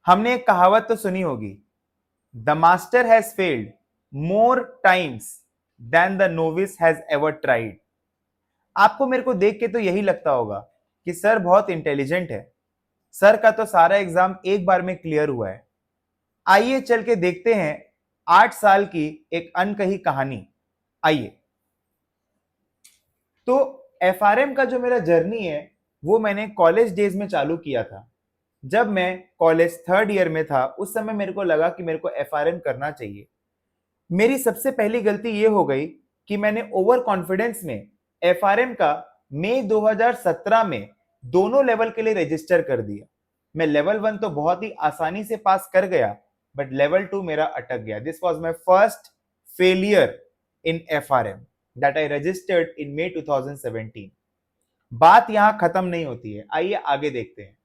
हमने एक कहावत तो सुनी होगी, the master has failed more times than the novice has ever tried. आपको मेरे को देख के तो यही लगता होगा कि सर बहुत इंटेलिजेंट है, सर का तो सारा एग्जाम एक बार में क्लियर हुआ है। आइए चल के देखते हैं 8 साल की एक अनकही कहानी। आइए। तो एफआरएम का जो मेरा जर्नी है वो मैंने कॉलेज डेज में चालू किया था। जब मैं कॉलेज थर्ड ईयर में था उस समय मेरे को लगा कि मेरे को एफआरएम करना चाहिए। मेरी सबसे पहली गलती ये हो गई कि मैंने ओवर कॉन्फिडेंस में एफआरएम का मई 2017 में दोनों लेवल के लिए रजिस्टर कर दिया। मैं लेवल 1 तो बहुत ही आसानी से पास कर गया, बट लेवल 2 मेरा अटक गया। This was my first failure in FRM that I registered in May 2017। बात यहां खत्म नहीं होती है, आइए आगे देखते हैं।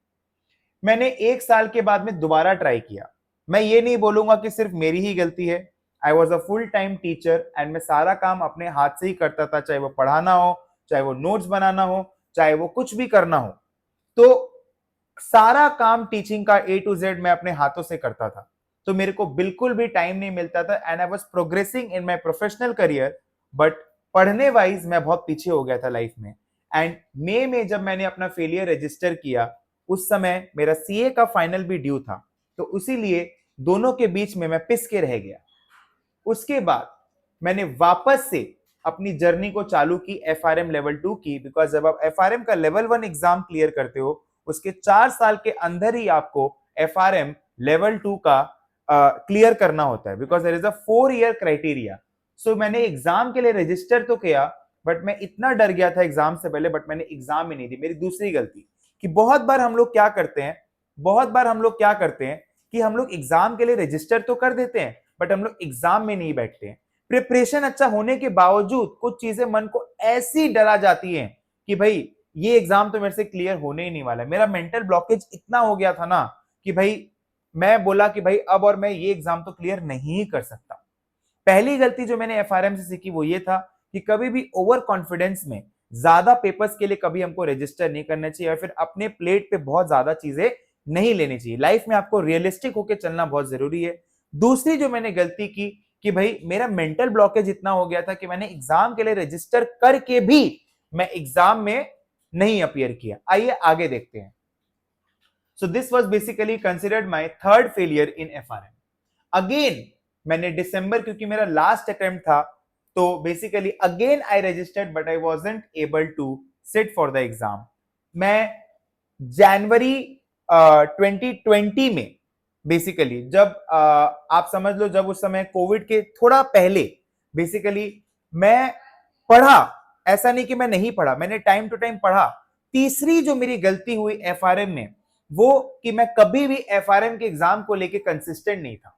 मैंने 1 साल के बाद में दोबारा ट्राई किया। मैं ये नहीं बोलूंगा कि सिर्फ मेरी ही गलती है। I was a full time teacher and मैं सारा काम अपने हाथ से ही करता था, चाहे वो पढ़ाना हो, चाहे वो नोट्स बनाना हो, चाहे वो कुछ भी करना हो। तो सारा काम टीचिंग का A to Z मैं अपने हाथों से करता था। तो मेरे को बिल्कुल भी टाइम नहीं मिलता था and I was progressing in my professional career, but पढ़ने वाइज मैं बहुत पीछे हो गया था लाइफ में। एंड मई में जब मैंने अपना फेलियर रजिस्टर किया उस समय मेरा सीए का फाइनल भी ड्यू था, तो इसीलिए दोनों के बीच में मैं पिस के रह गया। उसके बाद मैंने वापस से अपनी जर्नी को चालू की एफआरएम लेवल 2 की, बिकॉज जब आप एफआरएम का लेवल 1 एग्जाम क्लियर करते हो उसके 4 साल के अंदर ही आपको एफआरएम लेवल 2 का क्लियर करना होता है, because there is a 4 year criteria. So मैंने एग्जाम के लिए रजिस्टर तो किया, बट मैं इतना डर गया था एग्जाम से पहले, बट मैंने एग्जाम ही नहीं दी। मेरी दूसरी गलती कि बहुत बार हम लोग क्या करते हैं, कि हम लोग एग्जाम के लिए रजिस्टर तो कर देते हैं, बट हम लोग एग्जाम में नहीं बैठते हैं। प्रिपरेशन अच्छा होने के बावजूद कुछ चीजें मन को ऐसी डरा जाती हैं कि भाई ये एग्जाम तो मेरे से क्लियर होने ही नहीं वाला है। मेरा मेंटल ब्लॉकेज इतना हो गया था ना कि भाई मैं बोला कि भाई अब और मैं ये एग्जाम तो क्लियर नहीं कर सकता। पहली गलती जो मैंने एफआरएम से सीखी वो ये था कि कभी भी ओवर कॉन्फिडेंस में ज्यादा पेपर्स के लिए कभी हमको रजिस्टर नहीं करना चाहिए, या फिर अपने प्लेट पे बहुत ज्यादा चीजें नहीं लेनी चाहिए। लाइफ में आपको रियलिस्टिक होकर चलना बहुत जरूरी है। दूसरी जो मैंने गलती की कि भाई मेरा मेंटल ब्लॉकेज इतना हो गया था कि मैंने एग्जाम के लिए रजिस्टर करके भी मैं एग्जाम में नहीं अपीयर किया। आइए आगे देखते हैं। So this was basically considered my third failure in FRM. Again मैंने दिसंबर, क्योंकि मेरा लास्ट अटेम्प्ट था, तो basically again I registered but I wasn't able to sit for the exam. मैं जनवरी 2020 में बेसिकली जब आप समझ लो जब उस समय कोविड के थोड़ा पहले बेसिकली मैं पढ़ा, ऐसा नहीं कि मैं नहीं पढ़ा, मैंने टाइम टू टाइम पढ़ा। तीसरी जो मेरी गलती हुई एफआरएम में वो कि मैं कभी भी एफआरएम के एग्जाम को लेके कंसिस्टेंट नहीं था।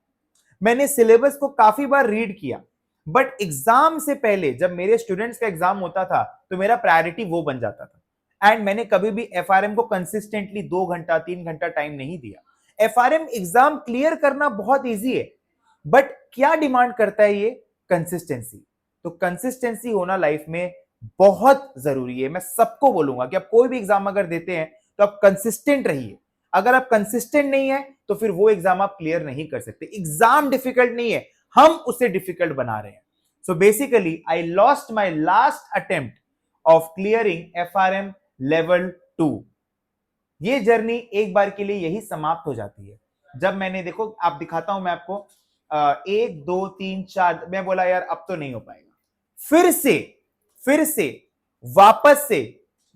मैंने सिलेबस को काफी बार रीड किया, बट एग्जाम से पहले जब मेरे स्टूडेंट्स का एग्जाम होता था तो मेरा प्रायोरिटी वो बन जाता था। एंड मैंने कभी भी एफआरएम को कंसिस्टेंटली 2 घंटा 3 घंटा टाइम नहीं दिया। एफआरएम एग्जाम क्लियर करना बहुत ईजी है, बट क्या डिमांड करता है ये? कंसिस्टेंसी। तो कंसिस्टेंसी होना लाइफ में बहुत जरूरी है। मैं सबको बोलूंगा कि आप कोई भी एग्जाम अगर देते हैं तो आप कंसिस्टेंट रहिए। अगर आप कंसिस्टेंट नहीं है तो फिर वो एग्जाम आप क्लियर नहीं कर सकते। एग्जाम डिफिकल्ट नहीं है, हम उसे डिफिकल्ट बना रहे हैं। So basically I lost my last attempt of clearing FRM level 2। ये जर्नी एक बार के लिए यही समाप्त हो जाती है। जब मैंने, देखो आप दिखाता हूं मैं आपको, 1 2 3 4, मैं बोला यार अब तो नहीं हो पाएगा। फिर से वापस से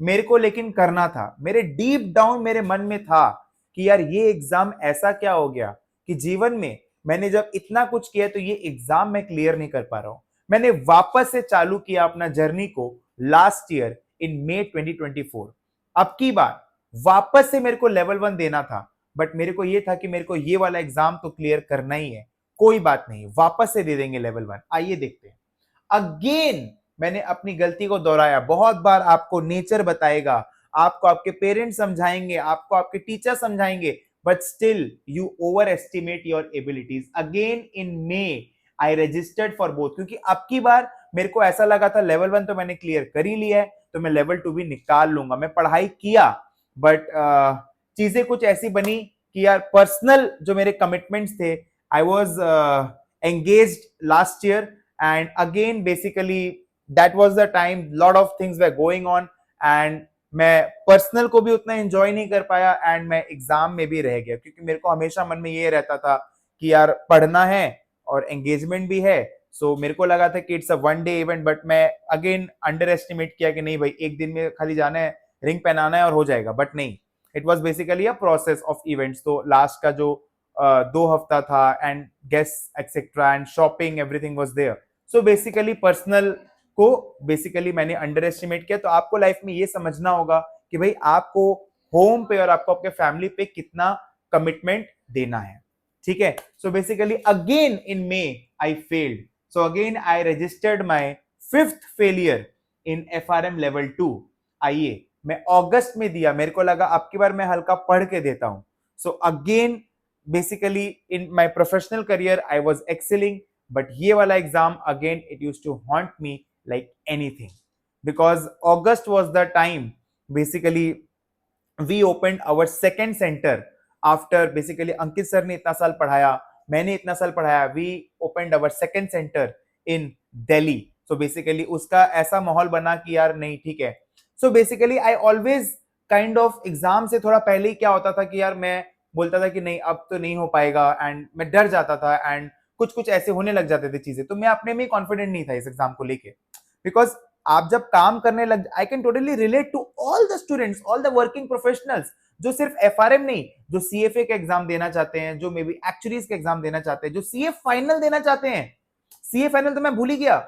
मेरे को लेकिन करना था। मेरे डीप डाउन मेरे मन में था कि यार ये एग्जाम ऐसा क्या हो गया कि जीवन में मैंने जब इतना कुछ किया तो ये एग्जाम मैं क्लियर नहीं कर पा रहा हूं। मैंने वापस से चालू किया अपना जर्नी को लास्ट ईयर इन मई 2024। अब की बार वापस से मेरे को लेवल 1 देना था, बट मेरे को ये था कि मेरे को ये वाला एग्जाम तो क्लियर करना ही है। कोई बात नहीं, वापस से दे देंगे लेवल 1। आइए देखते हैं। अगेन मैंने अपनी गलती को दोहराया। बहुत बार आपको नेचर बताएगा, आपको आपके पेरेंट्स समझाएंगे, आपको आपके टीचर समझाएंगे, but still you over estimate your abilities. Again in May I registered for both, क्योंकि अब की बार मेरे को ऐसा लगा था लेवल 1 तो मैंने क्लियर कर ही लिया है तो मैं लेवल 2 भी निकाल लूंगा। मैं पढ़ाई किया, बट चीजें कुछ ऐसी बनी कि यार पर्सनल जो मेरे कमिटमेंट्स थे, I was engaged last year, and again basically that was the time lot of things were going on, and मैं पर्सनल को भी उतना एंजॉय नहीं कर पाया, एंड मैं एग्जाम में भी रह गया, क्योंकि मेरे को हमेशा मन में ये रहता था कि यार पढ़ना है और एंगेजमेंट भी है। सो मेरे को लगा था कि it's a one day event, but मैं अगेन अंडर एस्टिमेट किया कि नहीं भाई, एक दिन में खाली जाना है, रिंग पहनाना है और हो जाएगा, बट नहीं, it was basically a process of events. तो लास्ट का जो 2 हफ्ता था, and guest etcetera and shopping, everything was there. So basically personal को बेसिकली मैंने अंडर एस्टिमेट किया। तो आपको लाइफ में ये समझना होगा कि भाई आपको होम पे और आपको आपके फैमिली पे कितना कमिटमेंट देना है, ठीक है। So basically again in May I failed, so again I registered my fifth failure in FRM level 2। आइए, मैं अगस्त में दिया, मेरे को लगा अब की बार मैं हल्का पढ़ के देता हूं। So again basically in my professional career I was excelling, but ये वाला exam again it used to haunt me like anything, because August was the time basically we opened our second center after basically Ankit sir ने इतना साल पढ़ाया, मैंने इतना साल पढ़ाया, we opened our second center in Delhi। so basically उसका ऐसा माहौल बना कि यार नहीं ठीक है। so basically I always kind of exam से थोड़ा पहले ही क्या होता था कि यार मैं बोलता था कि नहीं अब तो नहीं हो पाएगा, एंड मैं डर जाता था, एंड कुछ कुछ ऐसे होने लग जाते थे चीजें, तो मैं अपने में कॉन्फिडेंट नहीं था इस एग्जाम को लेके। बिकॉज आप जब काम करने लग, I can totally relate to all the students, all the working professionals, जो सिर्फ एफआरएम नहीं, जो सीएफए का एग्जाम देना चाहते हैं, जो मे बी एक्चुअरीज का एग्जाम देना चाहते हैं, जो सीए फाइनल देना चाहते हैं। सीए फाइनल तो मैं भूल ही गया।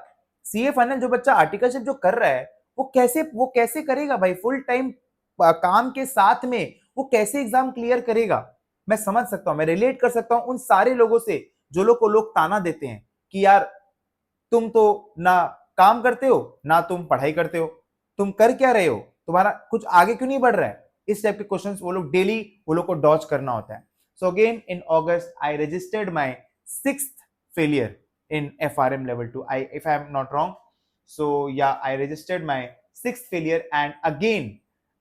सीए फाइनल जो बच्चा आर्टिकलशिप जो कर रहा है, वो कैसे करेगा भाई, फुल टाइम काम के साथ में वो कैसे एग्जाम क्लियर करेगा। मैं समझ सकता हूं, मैं रिलेट कर सकता हूं उन सारे लोगों से जो लोग को लोग ताना देते हैं कि यार तुम तो ना काम करते हो ना तुम पढ़ाई करते हो, तुम कर क्या रहे हो, तुम्हारा कुछ आगे क्यों नहीं बढ़ रहा है। इस टाइप के क्वेश्चंस वो लोग डेली वो लोग को डॉज करना होता है। So again in August I registered my sixth failure in FRM level 2, if I am not wrong. So yeah, I registered my sixth failure, and again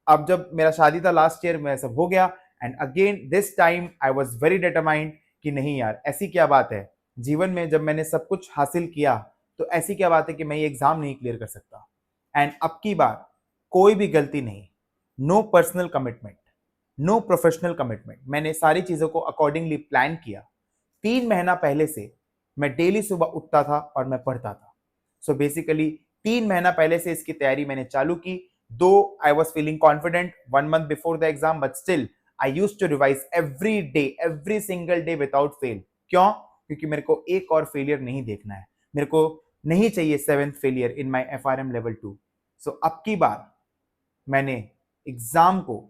अब जब मेरा शादी था लास्ट ईयर में सब हो गया, and again this time I was very determined कि नहीं यार ऐसी क्या बात है जीवन में, जब मैंने सब कुछ हासिल किया तो ऐसी क्या बात है कि मैं ये एग्जाम नहीं क्लियर कर सकता। एंड अब की बार कोई भी गलती नहीं, no personal commitment, no professional commitment, मैंने सारी चीजों को अकॉर्डिंगली प्लान किया। 3 महीना पहले से मैं डेली सुबह उठता था और मैं पढ़ता था। सो बेसिकली 3 महीना पहले से इसकी तैयारी मैंने चालू की। Though I was feeling confident 1 month before the exam, but still I use to revise every day, every single day without fail. क्यों? क्योंकि मेरे को एक और फेलियर नहीं देखना है, मेरे को नहीं चाहिए 7th failure in my FRM level 2। सो अब की बार मैंने एग्जाम को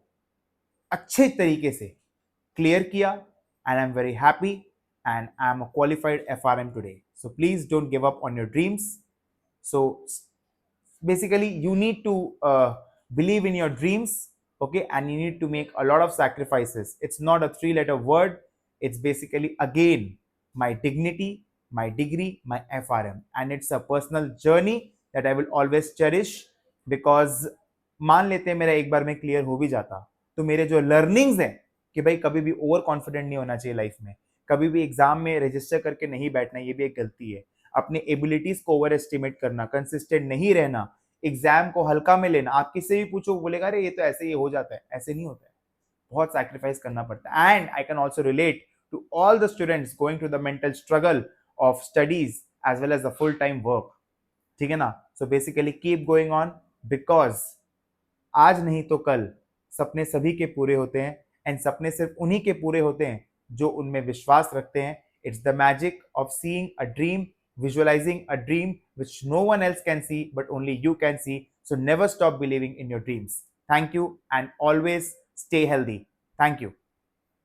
अच्छे तरीके से क्लियर किया, and I am very happy, and I am a qualified FRM today. So please don't give up on your dreams. So basically you need to believe in your dreams, okay, and you need to make a lot of sacrifices. It's not a 3-letter word, it's basically again my dignity, my degree, my FRM, and it's a personal journey that I will always cherish, because मान लेते हैं मेरा एक बार में clear हो भी जाता तो मेरे जो लर्निंग्स हैं कि भाई कभी भी ओवर कॉन्फिडेंट नहीं होना चाहिए लाइफ में, कभी भी एग्जाम में रजिस्टर करके नहीं बैठना, ये भी एक गलती है। अपनी एबिलिटीज को ओवर एस्टिमेट करना, कंसिस्टेंट नहीं रहना, एग्जाम को हल्का में लेना, आप किससे भी पूछो बोलेगा अरे ये तो ऐसे ही हो जाता है, ऐसे नहीं होता है, बहुत सैक्रिफाइस करना पड़ता है। And I can also relate to all the students going to the mental struggle of studies as well as the full time work, ठीक है ना। So basically keep going on, because आज नहीं तो कल सपने सभी के पूरे होते हैं, एंड सपने सिर्फ उन्हीं के पूरे होते हैं जो उनमें विश्वास रखते हैं। It's the magic of seeing a dream, visualizing a dream which no one else can see but only you can see. So never stop believing in your dreams. Thank you, and always stay healthy. Thank you.